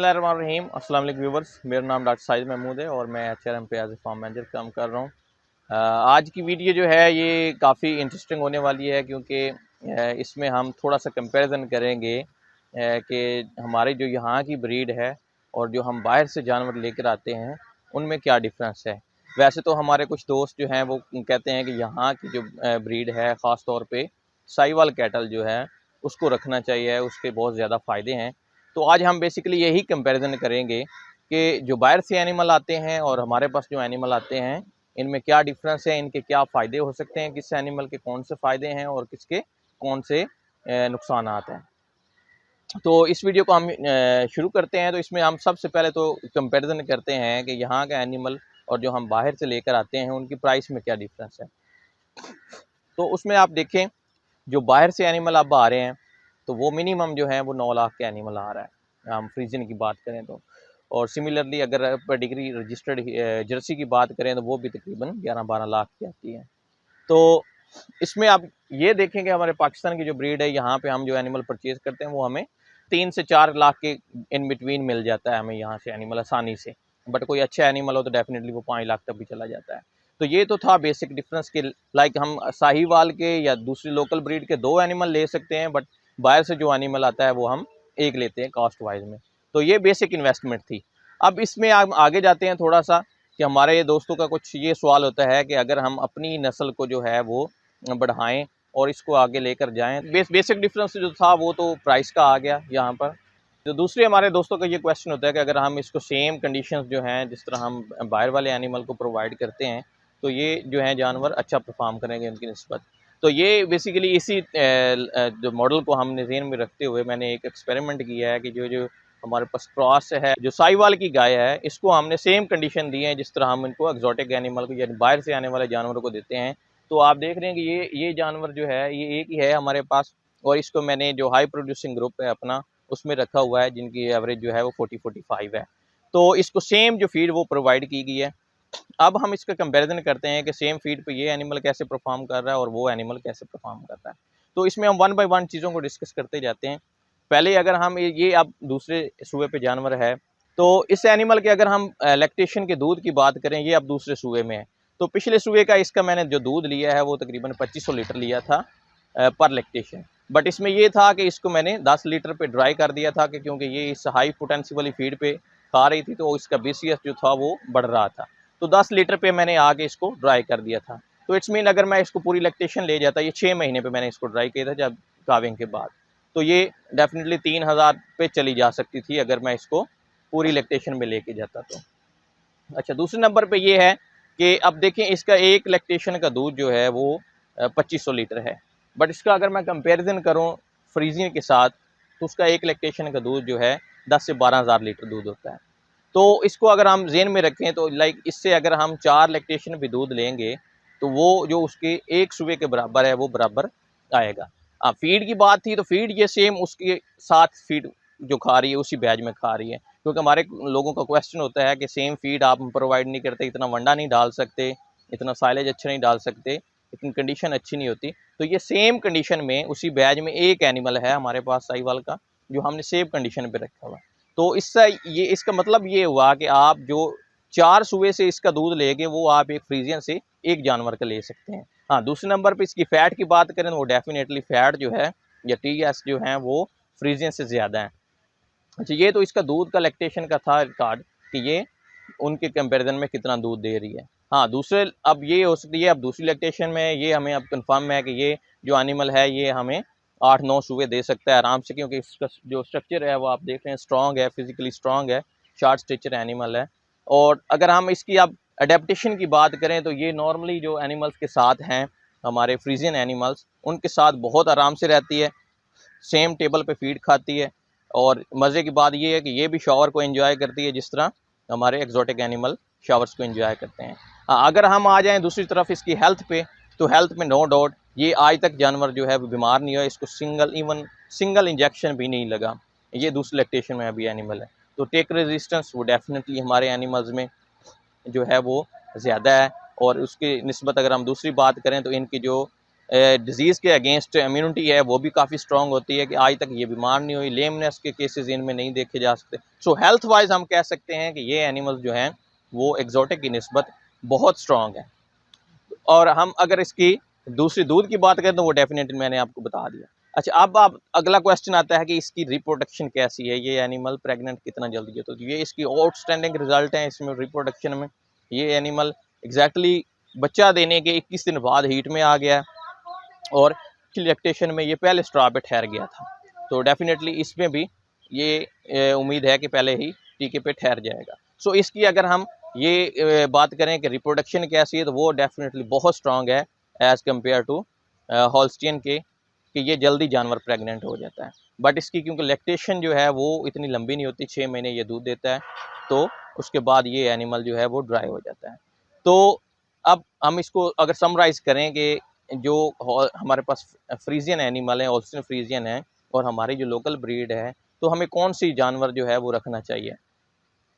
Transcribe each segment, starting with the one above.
बिस्मिल्लाहिर्रहमानिर्रहीम। अस्सलाम वालेकुम व्यूवर्स, मेरा नाम डॉक्टर साजिद महमूद है और मैं HRM पे एज ए फार्म मैनेजर काम कर रहा हूँ। आज की वीडियो जो है ये काफ़ी इंटरेस्टिंग होने वाली है क्योंकि इसमें हम थोड़ा सा कंपैरिजन करेंगे कि हमारी जो यहाँ की ब्रीड है और जो हम बाहर से जानवर लेकर आते हैं उनमें क्या डिफरेंस है। वैसे तो हमारे कुछ दोस्त जो हैं वो कहते हैं कि यहाँ की जो ब्रीड है ख़ास तौर पे साहिवाल कैटल जो है उसको रखना चाहिए, उसके बहुत ज़्यादा फ़ायदे हैं। तो आज हम बेसिकली यही कंपैरिजन करेंगे कि जो बाहर से एनिमल आते हैं और हमारे पास जो एनिमल आते हैं इनमें क्या डिफरेंस है, इनके क्या फ़ायदे हो सकते हैं, किस एनिमल के कौन से फ़ायदे हैं और किसके कौन से नुकसानात हैं। तो इस वीडियो को हम शुरू करते हैं। तो इसमें हम सबसे पहले तो कंपैरिजन करते हैं कि यहाँ का एनिमल और जो हम बाहर से लेकर आते हैं उनकी प्राइस में क्या डिफरेंस है। तो उसमें आप देखें जो बाहर से एनिमल अब आ रहे हैं तो वो मिनिमम जो है वो 9 लाख के एनिमल आ रहा है, हम फ्रीजन की बात करें तो। और सिमिलरली अगर पेडिग्री रजिस्टर्ड जर्सी की बात करें तो वो भी तकरीबन 11-12 लाख की आती है। तो इसमें आप ये देखें कि हमारे पाकिस्तान की जो ब्रीड है यहाँ पे हम जो एनिमल परचेज करते हैं वो हमें 3 से 4 लाख के इन बिटवीन मिल जाता है हमें यहाँ से एनिमल आसानी से। बट कोई अच्छा एनिमल हो तो डेफिनेटली वो 5 लाख तक भी चला जाता है। तो ये तो था बेसिक डिफरेंस के, लाइक हम साहिवाल के या दूसरी लोकल ब्रीड के 2 एनिमल ले सकते हैं, बट बाहर से जो एनिमल आता है वो हम एक लेते हैं कॉस्ट वाइज में। तो ये बेसिक इन्वेस्टमेंट थी। अब इसमें हम आगे जाते हैं थोड़ा सा कि हमारे दोस्तों का कुछ ये सवाल होता है कि अगर हम अपनी नस्ल को जो है वो बढ़ाएं और इसको आगे लेकर जाएं। बेसिक डिफरेंस जो था वो तो प्राइस का आ गया यहाँ पर। तो दूसरे हमारे दोस्तों का ये क्वेश्चन होता है कि अगर हम इसको सेम कंडीशंस जो हैं जिस तरह हम बाहर वाले एनिमल को प्रोवाइड करते हैं तो ये जो है जानवर अच्छा परफॉर्म करेंगे उनकी निस्बत। तो ये बेसिकली इसी जो मॉडल को हमने ज़हन में रखते हुए मैंने एक एक्सपेरिमेंट किया है कि जो जो हमारे पास क्रॉस है, जो साहिवाल की गाय है, इसको हमने सेम कंडीशन दी है जिस तरह हम इनको एक्जोटिक एनिमल को यानी बाहर से आने वाले जानवरों को देते हैं। तो आप देख रहे हैं कि ये जानवर जो है ये एक ही है हमारे पास, और इसको मैंने जो हाई प्रोड्यूसिंग ग्रुप है अपना उसमें रखा हुआ है जिनकी एवरेज जो है वो 40-45 है। तो इसको सेम जो फीड वो प्रोवाइड की गई है। अब हम इसका कंपैरिजन करते हैं कि सेम फीड पे ये एनिमल कैसे परफॉर्म कर रहा है और वो एनिमल कैसे परफॉर्म कर रहा है। तो इसमें हम 1 बाय 1 चीज़ों को डिस्कस करते जाते हैं। पहले अगर हम ये अब दूसरे सूबे पे जानवर है तो इस एनिमल के अगर हम लैक्टेशन के दूध की बात करें, ये अब दूसरे सूबे में है। तो पिछले सूबे का इसका मैंने जो दूध लिया है वो तकरीबन 2500 लीटर लिया था पर लैक्टेशन। बट इसमें ये था कि इसको मैंने 10 लीटर पे ड्राई कर दिया था कि क्योंकि ये इस हाई पोटेंसी वाली फीड पे खा रही थी तो इसका BCS जो था वो बढ़ रहा था। तो 10 लीटर पे मैंने आके इसको ड्राई कर दिया था। तो इट्स मीन अगर मैं इसको पूरी लैक्टेशन ले जाता, ये 6 महीने पे मैंने इसको ड्राई किया था जब काविंग के बाद, तो ये डेफिनेटली 3000 पे चली जा सकती थी अगर मैं इसको पूरी लैक्टेशन में लेके जाता तो। अच्छा, दूसरे नंबर पे ये है कि अब देखें इसका एक लैक्टेशन का दूध जो है वो 2500 लीटर है। बट इसका अगर मैं कंपैरिजन करूं फ्रीजिंग के साथ तो उसका एक लैक्टेशन का दूध जो है 10 से 12,000 लीटर दूध होता है। तो इसको अगर हम ज़हन में रखें तो लाइक इससे अगर हम 4 लैक्टेशन भी दूध लेंगे तो वो जो उसके एक सुबह के बराबर है वो बराबर आएगा। फीड की बात थी तो फीड ये सेम उसके साथ फीड जो खा रही है उसी बैच में खा रही है, क्योंकि हमारे लोगों का क्वेश्चन होता है कि सेम फीड आप प्रोवाइड नहीं करते, इतना वंडा नहीं डाल सकते, इतना साइलेज अच्छा नहीं डाल सकते, इतनी कंडीशन अच्छी नहीं होती। तो ये सेम कंडीशन में उसी बैच में एक एनिमल है हमारे पास साहिवाल का जो हमने सेम कंडीशन पे रखा हुआ। तो इससे ये इसका मतलब ये हुआ कि आप जो 4 सुबह से इसका दूध लेंगे वो आप एक फ्रीजियन से एक जानवर का ले सकते हैं। हाँ, दूसरे नंबर पे इसकी फ़ैट की बात करें तो वो डेफिनेटली फ़ैट जो है या TS जो है वो फ्रीजियन से ज़्यादा है। अच्छा, ये तो इसका दूध का लैक्टेशन का था रिकॉर्ड कि ये उनके कंपैरिजन में कितना दूध दे रही है। हाँ, दूसरे अब ये हो सकती है अब दूसरी लैक्टेशन में ये हमें अब कंफर्म है कि ये जो एनिमल है ये हमें 8-9 सुबह दे सकता है आराम से, क्योंकि इसका जो स्ट्रक्चर है वो आप देख रहे हैं स्ट्रॉन्ग है, फिजिकली स्ट्रॉन्ग है, शॉर्ट स्टेचर एनिमल है। और अगर हम इसकी अब अडेप्टेशन की बात करें तो ये नॉर्मली जो एनिमल्स के साथ हैं हमारे फ्रीजियन एनिमल्स उनके साथ बहुत आराम से रहती है, सेम टेबल पे फीड खाती है। और मज़े की बात ये है कि ये भी शावर को एंजॉय करती है जिस तरह हमारे एक्जोटिक एनिमल शावर्स को एंजॉय करते हैं। अगर हम आ जाएं दूसरी तरफ इसकी हेल्थ पे तो हेल्थ में नो डाउट ये आज तक जानवर जो है बीमार नहीं हुआ, इसको सिंगल इंजेक्शन भी नहीं लगा। ये दूसरी लैक्टेशन में अभी एनिमल है। तो टेक रेजिस्टेंस वो डेफिनेटली हमारे एनिमल्स में जो है वो ज़्यादा है। और उसकी निस्बत अगर हम दूसरी बात करें तो इनकी जो डिजीज़ के अगेंस्ट इम्यूनिटी है वो भी काफ़ी स्ट्रॉन्ग होती है कि आज तक ये बीमार नहीं हुई, लेमनेस के केसेस इनमें नहीं देखे जा सकते। सो हेल्थ वाइज हम कह सकते हैं कि ये एनिमल्स जो हैं वो एक्जोटिक की निस्बत बहुत स्ट्रॉन्ग है। और हम अगर इसकी दूसरी दूध की बात करें तो वो डेफिनेटली मैंने आपको बता दिया। अच्छा, अब आप अगला क्वेश्चन आता है कि इसकी रिप्रोडक्शन कैसी है, ये एनिमल प्रेग्नेंट कितना जल्दी है। तो ये इसकी आउटस्टैंडिंग रिजल्ट हैं इसमें रिप्रोडक्शन में। ये एनिमल एग्जैक्टली बच्चा देने के 21 दिन बाद हीट में आ गया और लैक्टेशन में ये पहले स्ट्रा पे ठहर गया था। तो डेफिनेटली इसमें भी ये उम्मीद है कि पहले ही टीके पे ठहर जाएगा। सो इसकी अगर हम ये बात करें कि रिप्रोडक्शन कैसी है तो वो डेफिनेटली बहुत स्ट्रांग है एज़ कम्पेयर टू हॉल्स्टियन के, कि ये जल्दी जानवर प्रेग्नेंट हो जाता है। बट इसकी क्योंकि लैक्टेशन जो है वो इतनी लंबी नहीं होती, 6 महीने ये दूध देता है, तो उसके बाद ये एनिमल जो है वो ड्राई हो जाता है। तो अब हम इसको अगर समराइज़ करें कि जो हमारे पास फ्रीजियन एनिमल है, हॉल्स्टियन फ्रीजियन है, और हमारी जो लोकल ब्रीड है, तो हमें कौन सी जानवर जो है वो रखना चाहिए।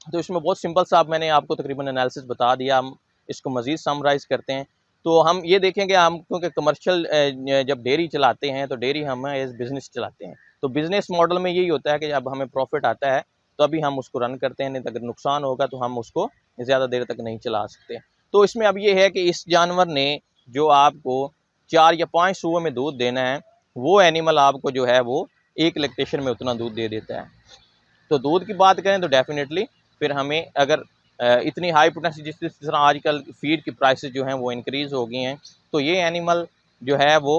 तो इसमें बहुत सिंपल सा मैंने आपको तकरीबन एनालिसिस बता दिया। हम इसको मज़ीद समराइज़ करते हैं तो हम ये देखेंगे, हम क्योंकि कमर्शियल जब डेयरी चलाते हैं तो डेयरी हम एज बिज़नेस चलाते हैं। तो बिज़नेस मॉडल में यही होता है कि जब हमें प्रॉफिट आता है तो अभी हम उसको रन करते हैं, नहीं तो अगर नुकसान होगा तो हम उसको ज़्यादा देर तक नहीं चला सकते। तो इसमें अब ये है कि इस जानवर ने जो आपको 4 या 5 सुबह में दूध देना है, वो एनिमल आपको जो है वो एक लैक्टेशन में उतना दूध दे देता है। तो दूध की बात करें तो डेफिनेटली फिर हमें अगर इतनी हाई पोटेंसी जिस तरह आजकल फीड की प्राइसेस जो हैं वो इंक्रीज़ हो गई हैं, तो ये एनिमल जो है वो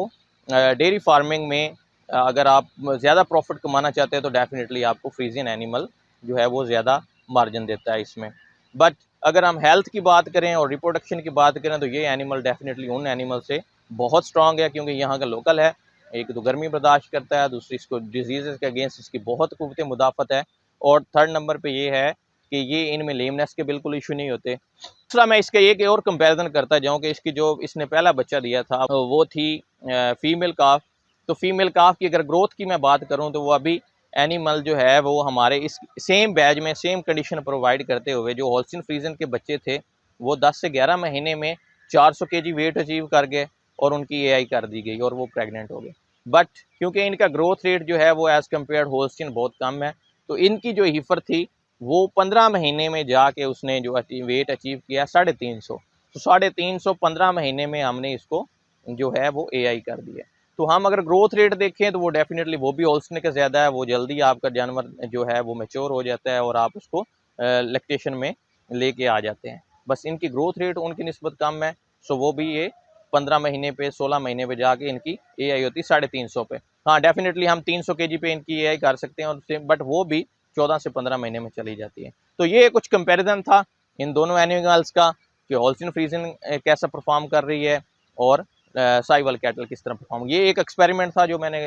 डेयरी फार्मिंग में अगर आप ज़्यादा प्रॉफिट कमाना चाहते हैं तो डेफिनेटली आपको फ्रीजियन एनिमल जो है वो ज़्यादा मार्जिन देता है इसमें। बट अगर हम हेल्थ की बात करें और रिप्रोडक्शन की बात करें तो ये एनिमल डेफिनेटली उन एनिमल से बहुत स्ट्रॉन्ग है, क्योंकि यहाँ का लोकल है। एक तो गर्मी बर्दाश्त करता है, दूसरी इसको डिजीज़ के अगेंस्ट इसकी बहुत क़ुव्वत मुदाफ़त है, और थर्ड नंबर पे ये है कि ये इनमें लेमनेस के बिल्कुल इशू नहीं होते। दूसरा मैं इसका एक और कंपैरिजन करता जाऊँ कि इसकी जो इसने पहला बच्चा दिया था वो थी फीमेल काफ। तो फीमेल काफ की अगर ग्रोथ की मैं बात करूँ तो वो अभी एनिमल जो है वो हमारे इस सेम बैच में सेम कंडीशन प्रोवाइड करते हुए जो हॉल्स्टियन फ्रीजियन के बच्चे थे वो 10 से 11 महीने में 400 kg वेट अचीव कर गए और उनकी एआई कर दी गई और वो प्रेग्नेंट हो गए। बट क्योंकि इनका ग्रोथ रेट जो है वो एज़ कम्पेयर हॉल्स्टियन बहुत कम है, तो इनकी जो हीफर थी वो 15 महीने में जाके उसने जो वेट अचीव किया 350। तो 350 15 महीने में हमने इसको जो है वो एआई कर दिया। तो हम अगर ग्रोथ रेट देखें तो वो डेफिनेटली वो भी हॉल्स्टियन का ज़्यादा है, वो जल्दी आपका जानवर जो है वो मैच्योर हो जाता है और आप उसको लैक्टेशन में लेके आ जाते हैं। बस इनकी ग्रोथ रेट उनकी निस्बत कम है, सो वो भी ये 15 महीने पे 16 महीने पे जाके इनकी एआई होती है 350 पे। हाँ, डेफिनेटली हम 300 kg पे इनकी एआई कर सकते हैं और सेम, बट वो भी 14 से 15 महीने में चली जाती है। तो ये कुछ कंपैरिजन था इन दोनों एनिमल्स का कि हॉल्स्टियन फ्रीजियन कैसा परफॉर्म कर रही है और साहिवाल कैटल किस तरह परफॉर्म। ये एक एक्सपेरिमेंट था जो मैंने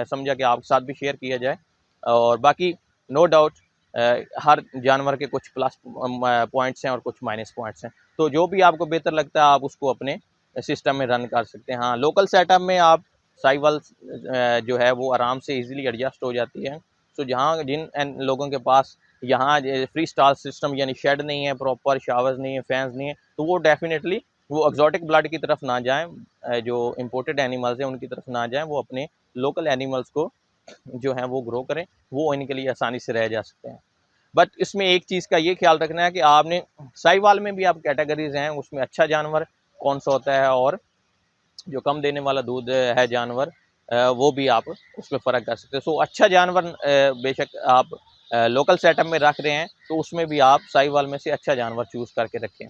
समझा कि आपके साथ भी शेयर किया जाए। और बाकी नो डाउट हर जानवर के कुछ प्लस पॉइंट्स हैं और कुछ माइनस पॉइंट्स हैं, तो जो भी आपको बेहतर लगता है आप उसको अपने सिस्टम में रन कर सकते हैं। हाँ, लोकल सेटअप में आप साहिवाल जो है वो आराम से इजीली एडजस्ट हो जाती है। सो जहाँ जिन लोगों के पास यहाँ फ्री स्टाल सिस्टम यानी शेड नहीं है, प्रॉपर शावर्स नहीं है, फैंस नहीं है, तो वो डेफिनेटली वो एक्जॉटिक ब्लड की तरफ ना जाएं, जो इम्पोर्टेड एनिमल्स हैं उनकी तरफ ना जाएं, वो अपने लोकल एनिमल्स को जो है वो ग्रो करें, वो इनके लिए आसानी से रह जा सकते हैं। बट इसमें एक चीज़ का ये ख्याल रखना है कि आपने साहिवाल में भी आप कैटेगरीज हैं, उसमें अच्छा जानवर कौन सा होता है और जो कम देने वाला दूध है जानवर वो भी आप उसमें फ़र्क कर सकते हैं। सो अच्छा जानवर बेशक आप लोकल सेटअप में रख रहे हैं तो उसमें भी आप साहिवाल में से अच्छा जानवर चूज़ करके रखें।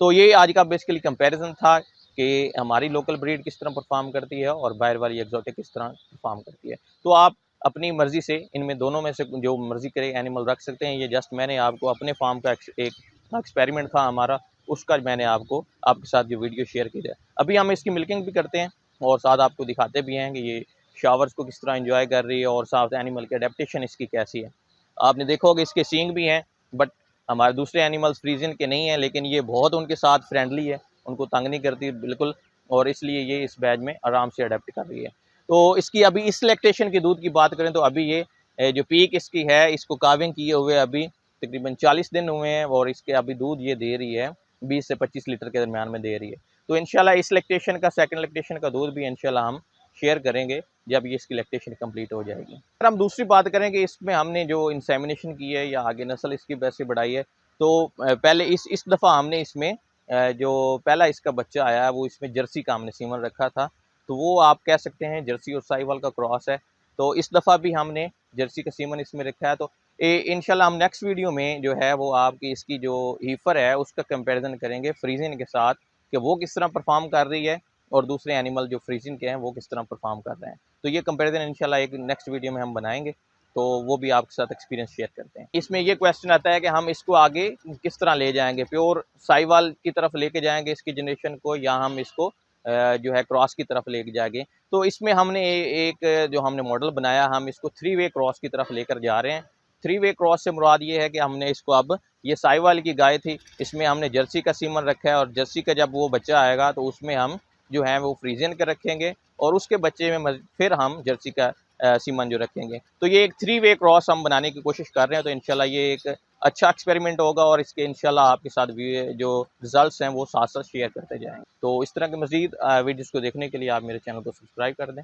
तो ये आज का बेसिकली कंपैरिजन था कि हमारी लोकल ब्रीड किस तरह परफॉर्म करती है और बाहर वाली एक्जॉटिक किस तरह परफॉर्म करती है। तो आप अपनी मर्ज़ी से इनमें दोनों में से जो मर्ज़ी करे एनिमल रख सकते हैं। ये जस्ट मैंने आपको अपने फार्म का एक एक्सपेरिमेंट था हमारा, उसका मैंने आपको आपके साथ जो वीडियो शेयर की है। अभी हम इसकी मिल्किंग भी करते हैं और साथ आपको दिखाते भी हैं कि ये शावर्स को किस तरह एंजॉय कर रही है और साथ एनिमल की अडेप्टेशन इसकी कैसी है। आपने देखा होगा इसके सींग भी हैं, बट हमारे दूसरे एनिमल्स फ्रीजियन के नहीं हैं, लेकिन ये बहुत उनके साथ फ्रेंडली है, उनको तंग नहीं करती बिल्कुल, और इसलिए ये इस बैच में आराम से अडेप्ट कर रही है। तो इसकी अभी इस लैक्टेशन की दूध की बात करें तो अभी ये जो पीक इसकी है, इसको काविंग किए हुए अभी तकरीबन 40 दिन हुए हैं और इसके अभी दूध ये दे रही है 20 से 25 लीटर के दरमियान में दे रही है। तो इंशाल्लाह इस लैक्टेशन का, सेकंड लैक्टेशन का दूध भी इंशाल्लाह हम शेयर करेंगे जब ये इसकी लैक्टेशन कंप्लीट हो जाएगी। अगर हम दूसरी बात करें कि इसमें हमने जो इंसेमिनेशन की है या आगे नस्ल इसकी वैसे बढ़ाई है, तो पहले इस दफ़ा हमने इसमें जो पहला इसका बच्चा आया है वो इसमें जर्सी का हमने सीमन रखा था, तो वो आप कह सकते हैं जर्सी और साहिवाल का क्रॉस है। तो इस दफ़ा भी हमने जर्सी का सीमन इसमें रखा है। तो इंशाल्लाह हम नेक्स्ट वीडियो में जो है वो आपकी इसकी जो हीफर है उसका कंपैरिजन करेंगे फ्रीजियन के साथ कि वो किस तरह परफॉर्म कर रही है और दूसरे एनिमल जो फ्रीजियन के हैं वो किस तरह परफॉर्म कर रहे हैं। तो ये कंपैरिजन इंशाल्लाह एक नेक्स्ट वीडियो में हम बनाएंगे, तो वो भी आपके साथ एक्सपीरियंस शेयर करते हैं। इसमें ये क्वेश्चन आता है कि हम इसको आगे किस तरह ले जाएंगे, प्योर साहिवाल की तरफ लेके जाएंगे इसकी जनरेशन को, या हम इसको जो है क्रॉस की तरफ लेके जाएंगे। तो इसमें हमने एक जो हमने मॉडल बनाया, हम इसको 3 वे क्रॉस की तरफ लेकर जा रहे हैं। 3 वे क्रॉस से मुराद ये है कि हमने इसको, अब ये साहिवाल की गाय थी, इसमें हमने जर्सी का सीमन रखा है और जर्सी का जब वो बच्चा आएगा तो उसमें हम जो है वो फ्रीजियन का रखेंगे और उसके बच्चे में फिर हम जर्सी का सीमन जो रखेंगे। तो ये एक 3 वे क्रॉस हम बनाने की कोशिश कर रहे हैं। तो इंशाल्लाह ये एक अच्छा एक्सपेरिमेंट होगा और इसके इंशाल्लाह आपके साथ भी जो रिजल्ट्स हैं वो साथ साथ शेयर करते जाएंगे। तो इस तरह के मज़ीद वीडियोज़ को देखने के लिए आप मेरे चैनल को सब्सक्राइब कर दें।